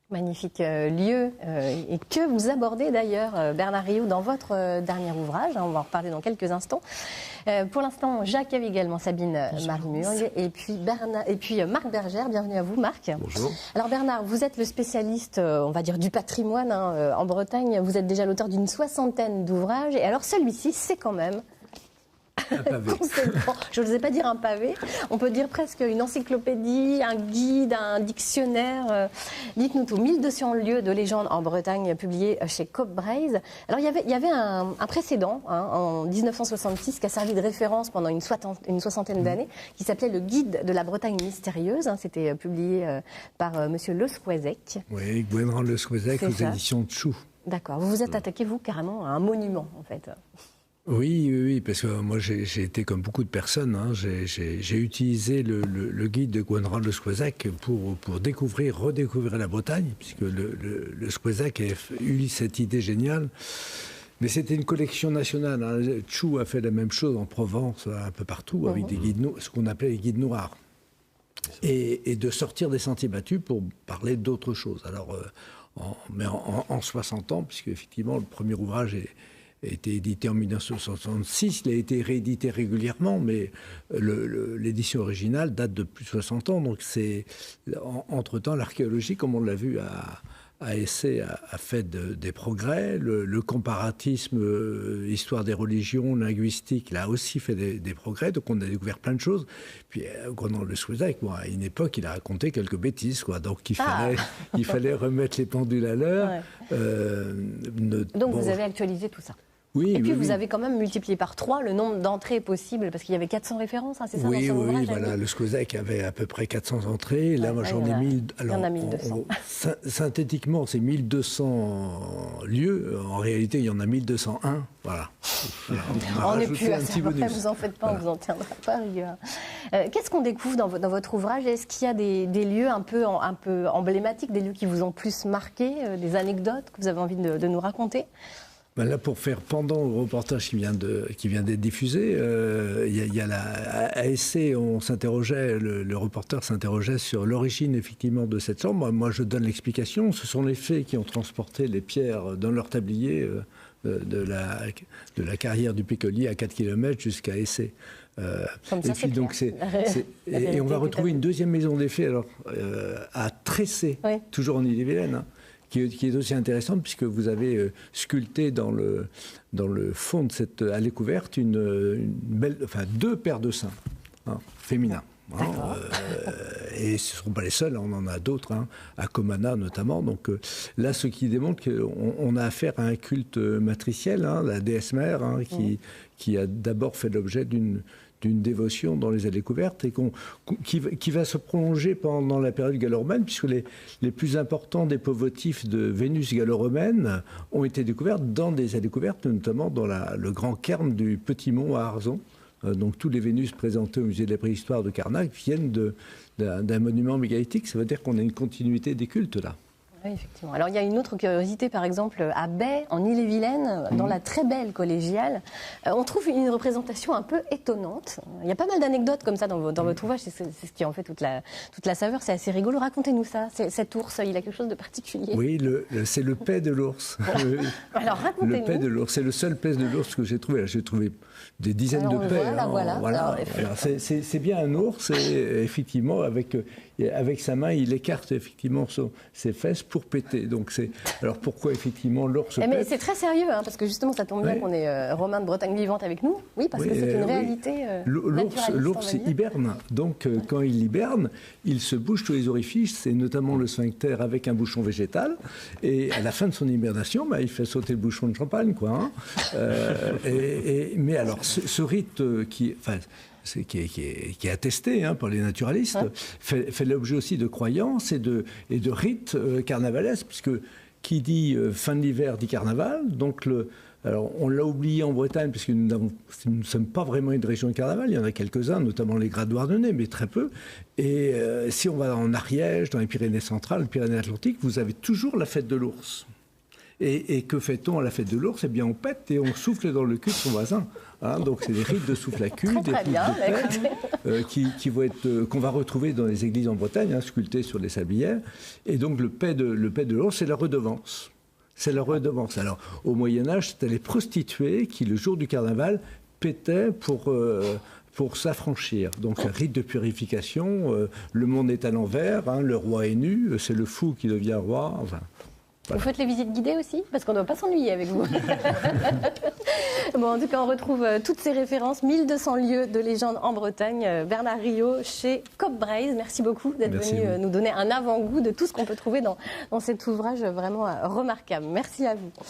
Magnifique lieu et que vous abordez d'ailleurs, Bernard Riou, dans votre dernier ouvrage. On va en reparler dans quelques instants. Pour l'instant, j'accueille également Sabine Marimurg et puis Marc Bergère. Bienvenue à vous, Marc. Bonjour. Alors Bernard, vous êtes le spécialiste, on va dire, du patrimoine en Bretagne. Vous êtes déjà l'auteur d'une 60aine d'ouvrages. Et alors celui-ci, c'est quand même... Un pavé. Je n'osais pas dire un pavé, on peut dire presque une encyclopédie, un guide, un dictionnaire. Dites-nous tout. 1200 lieux de légende en Bretagne, publié chez Coop Braze. Alors il y avait un précédent en 1966 qui a servi de référence pendant une soixantaine d'années, qui s'appelait le Guide de la Bretagne mystérieuse. C'était publié par monsieur Le Souezec. Oui, Gwenran Le Souezec aux éditions de Chou. D'accord. Vous vous êtes attaqué, vous, carrément à un monument, en fait. Oui, parce que moi j'ai été comme beaucoup de personnes, j'ai utilisé le guide de Gwenran Le Souezec pour découvrir, redécouvrir la Bretagne, puisque le Souezec a eu cette idée géniale. Mais c'était une collection nationale. Chou a fait la même chose en Provence, un peu partout, avec des guides, ce qu'on appelait les guides noirs. Et de sortir des sentiers battus pour parler d'autre chose. Alors, en 60 ans, puisque effectivement le premier ouvrage a été édité en 1966, il a été réédité régulièrement, mais l'édition originale date de plus de 60 ans. Donc entre-temps, l'archéologie, comme on l'a vu à Essay, a fait des progrès. Le comparatisme, histoire des religions, linguistique, il a aussi fait des progrès. Donc on a découvert plein de choses. Puis Gwenran Le Souezec, à une époque, il a raconté quelques bêtises, quoi. Donc il fallait remettre les pendules à l'heure. Ouais. Donc vous avez actualisé tout ça. Oui, et puis vous avez quand même multiplié par 3 le nombre d'entrées possibles, parce qu'il y avait 400 références, c'est ça? Oui, voilà. Le Souezec avait à peu près 400 entrées. Là, moi, j'en ai 1000. Il y en a 1200. Synthétiquement, c'est 1200 lieux. En réalité, il y en a 1201. Voilà. On n'est plus à ça. Vous en faites pas, on vous en tiendra pas rigueur. Qu'est-ce qu'on découvre dans votre ouvrage? Est-ce qu'il y a des lieux un peu emblématiques, des lieux qui vous ont plus marqué, des anecdotes que vous avez envie de nous raconter? Là, pour faire pendant au reportage qui vient d'être diffusé, à Essay, on s'interrogeait, le reporter s'interrogeait sur l'origine effectivement de cette chambre. Moi, je donne l'explication. Ce sont les fées qui ont transporté les pierres dans leur tablier de la carrière du Piccoli à 4 km jusqu'à Essay. Et puis donc et on va retrouver une deuxième maison des fées à Tressé, toujours en Ille-et-Vilaine. Qui est aussi intéressante, puisque vous avez sculpté dans le fond de cette allée couverte deux paires de seins féminins. Et ce ne sont pas les seuls, on en a d'autres, à Comana notamment. Donc là, ce qui démontre qu'on a affaire à un culte matriciel, la déesse mère, qui a d'abord fait l'objet d'une dévotion dans les allées couvertes et qui va se prolonger pendant la période gallo-romaine, puisque les plus importants dépôts votifs de Vénus gallo-romaine ont été découverts dans des allées couvertes, notamment dans le grand cairn du Petit Mont à Arzon. Donc tous les Vénus présentés au musée de la préhistoire de Carnac viennent d'un monument mégalithique. Ça veut dire qu'on a une continuité des cultes là. Oui, effectivement. Alors, il y a une autre curiosité, par exemple, à Bay, en Ille-et-Vilaine, dans la très belle collégiale. On trouve une représentation un peu étonnante. Il y a pas mal d'anecdotes comme ça dans votre ouvrage. C'est ce qui en fait toute la saveur. C'est assez rigolo. Racontez-nous ça. Cet ours, il a quelque chose de particulier. Oui, c'est le paix de l'ours. Alors, racontez-nous. Le paix de l'ours. C'est le seul paix de l'ours que j'ai trouvé. J'ai trouvé des dizaines de paix. Voilà. C'est bien un ours. Et effectivement, avec sa main, il écarte effectivement ses fesses pour péter. Donc alors pourquoi effectivement l'ours pète? Mais c'est très sérieux, parce que justement ça tombe bien qu'on ait Romain de Bretagne Vivante avec nous. Oui, parce que c'est une réalité L'ours hiberne. Donc quand il hiberne, il se bouche tous les orifices, et notamment le sphincter avec un bouchon végétal. Et à la fin de son hibernation, il fait sauter le bouchon de champagne, quoi. Mais alors ce rite qui est attesté par les naturalistes, fait l'objet aussi de croyances et de rites carnavalesques, puisque qui dit fin de l'hiver dit carnaval. Donc alors on l'a oublié en Bretagne, puisque nous ne sommes pas vraiment une région de carnaval. Il y en a quelques-uns, notamment les grades douarnenez, mais très peu. Et si on va en Ariège, dans les Pyrénées centrales, les Pyrénées atlantiques, vous avez toujours la fête de l'ours. Et que fait-on à la fête de l'ours? Eh bien, on pète et on souffle dans le cul de son voisin. Hein, donc, c'est des rites de souffle à cul, des rites de paix, qu'on va retrouver dans les églises en Bretagne, hein, sculptés sur les sablières. Et donc, le paix de l'ours, c'est la redevance. C'est la redevance. Alors, au Moyen-Âge, c'était les prostituées qui, le jour du carnaval, pétaient pour s'affranchir. Donc, un rite de purification. Le monde est à l'envers, hein, le roi est nu, c'est le fou qui devient roi. Enfin. Voilà. Vous faites les visites guidées aussi? Parce qu'on ne doit pas s'ennuyer avec vous. Bon, en tout cas, on retrouve toutes ces références, 1200 lieux de légende en Bretagne. Bernard Riault chez Copp Braise. Merci beaucoup d'être venu nous donner un avant-goût de tout ce qu'on peut trouver dans cet ouvrage vraiment remarquable. Merci à vous.